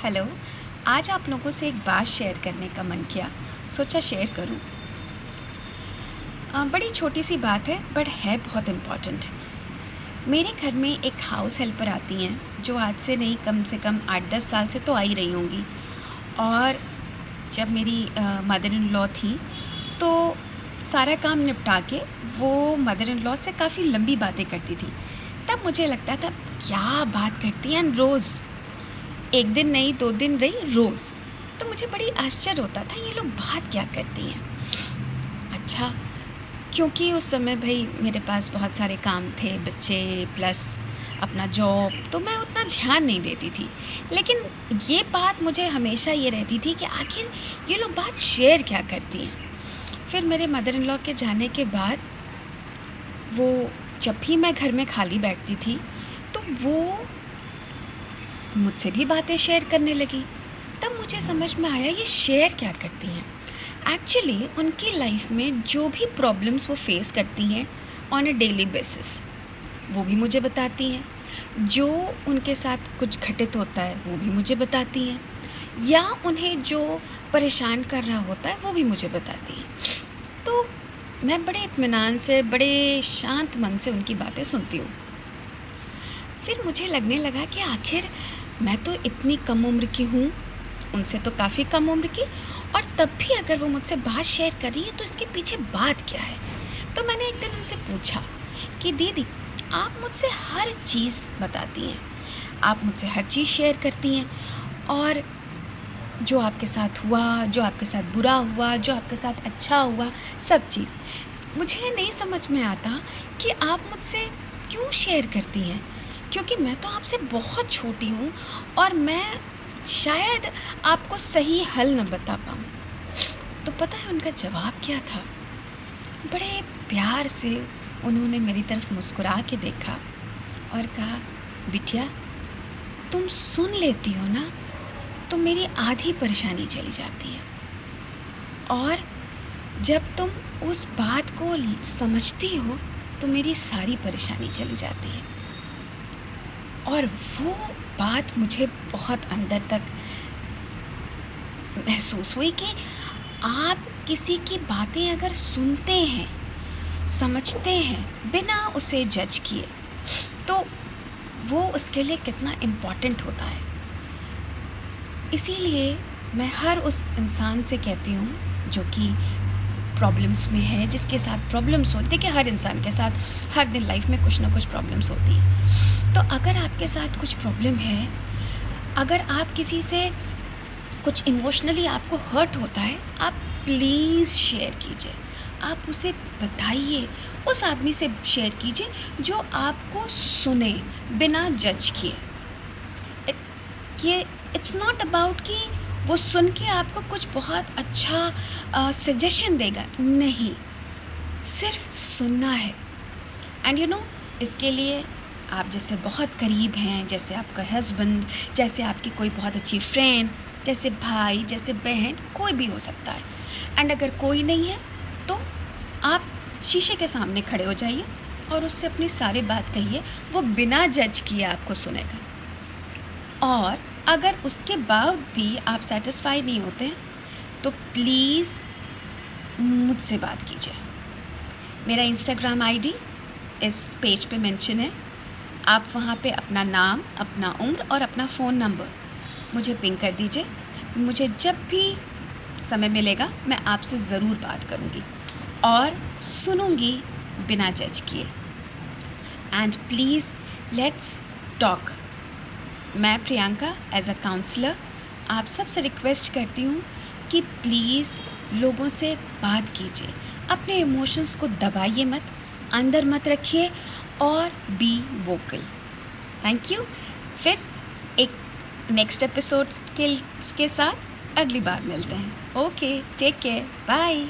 Hello. आज आप लोगों से एक बात शेयर करने का मन किया, सोचा शेयर करूं। बड़ी छोटी सी बात है बट है बहुत इम्पॉर्टेंट। मेरे घर में एक हाउस हेल्पर आती हैं जो आज से नहीं कम से कम 8-10 साल से तो आ ही रही होंगी। और जब मेरी मदर इन लॉ थी तो सारा काम निपटा के वो मदर इन लॉ से काफ़ी लंबी बातें करती थी। तब मुझे लगता था क्या बात करती हैं, रोज़ एक दिन नहीं 2 दिन रही रोज़। तो मुझे बड़ी आश्चर्य होता था ये लोग बात क्या करती हैं। अच्छा, क्योंकि उस समय भई मेरे पास बहुत सारे काम थे, बच्चे प्लस अपना जॉब, तो मैं उतना ध्यान नहीं देती थी। लेकिन ये बात मुझे हमेशा ये रहती थी कि आखिर ये लोग बात शेयर क्या करती हैं। फिर मेरे मदर इन लॉ के जाने के बाद वो जब भी मैं घर में खाली बैठती थी तो वो मुझसे भी बातें शेयर करने लगी। तब मुझे समझ में आया ये शेयर क्या करती हैं। एक्चुअली उनकी लाइफ में जो भी प्रॉब्लम्स वो फेस करती हैं ऑन अ डेली बेसिस वो भी मुझे बताती हैं। जो उनके साथ कुछ घटित होता है वो भी मुझे बताती हैं, या उन्हें जो परेशान कर रहा होता है वो भी मुझे बताती हैं। तो मैं बड़े इत्मीनान से, बड़े शांत मन से उनकी बातें सुनती हूँ। फिर मुझे लगने लगा कि आखिर मैं तो इतनी कम उम्र की हूँ, उनसे तो काफ़ी कम उम्र की, और तब भी अगर वो मुझसे बात शेयर कर रही है तो इसके पीछे बात क्या है। तो मैंने एक दिन उनसे पूछा कि दीदी, आप मुझसे हर चीज़ बताती हैं, आप मुझसे हर चीज़ शेयर करती हैं, और जो आपके साथ हुआ, जो आपके साथ बुरा हुआ, जो आपके साथ अच्छा हुआ, सब चीज़ मुझे नहीं समझ में आता कि आप मुझसे क्यों शेयर करती हैं, क्योंकि मैं तो आपसे बहुत छोटी हूँ और मैं शायद आपको सही हल न बता पाऊँ। तो पता है उनका जवाब क्या था? बड़े प्यार से उन्होंने मेरी तरफ मुस्कुरा के देखा और कहा, बिटिया तुम सुन लेती हो ना तो मेरी आधी परेशानी चली जाती है, और जब तुम उस बात को समझती हो तो मेरी सारी परेशानी चली जाती है। और वो बात मुझे बहुत अंदर तक महसूस हुई कि आप किसी की बातें अगर सुनते हैं, समझते हैं बिना उसे जज किए, तो वो उसके लिए कितना इम्पॉर्टेंट होता है। इसीलिए मैं हर उस इंसान से कहती हूँ जो कि प्रॉब्लम्स में है, जिसके साथ प्रॉब्लम्स हो, देखिए हर इंसान के साथ हर दिन लाइफ में कुछ ना कुछ प्रॉब्लम्स होती हैं। तो अगर आपके साथ कुछ प्रॉब्लम है, अगर आप किसी से कुछ इमोशनली आपको हर्ट होता है, आप प्लीज़ शेयर कीजिए। आप उसे बताइए, उस आदमी से शेयर कीजिए जो आपको सुने बिना जज किए। ये इट्स नॉट अबाउट कि वो सुन के आपको कुछ बहुत अच्छा सजेशन देगा, नहीं, सिर्फ सुनना है। एंड यू नो, इसके लिए आप जैसे बहुत करीब हैं, जैसे आपका हस्बैंड, जैसे आपकी कोई बहुत अच्छी फ्रेंड, जैसे भाई, जैसे बहन, कोई भी हो सकता है। एंड अगर कोई नहीं है तो आप शीशे के सामने खड़े हो जाइए और उससे अपनी सारी बात कहिए, वो बिना जज किए आपको सुनेगा। और अगर उसके बाद भी आप सेटिस्फाई नहीं होते हैं तो प्लीज़ मुझसे बात कीजिए। मेरा इंस्टाग्राम आईडी इस पेज पे मेंशन है। आप वहाँ पे अपना नाम, अपना उम्र और अपना फ़ोन नंबर मुझे पिंग कर दीजिए। मुझे जब भी समय मिलेगा मैं आपसे ज़रूर बात करूँगी और सुनूँगी बिना जज किए। And please let's talk. मैं प्रियंका एज अ काउंसलर आप सबसे रिक्वेस्ट करती हूँ कि प्लीज़ लोगों से बात कीजिए, अपने इमोशंस को दबाइए मत, अंदर मत रखिए, और बी वोकल। Thank you. फिर एक नेक्स्ट एपिसोड के साथ अगली बार मिलते हैं। Okay, take care, bye.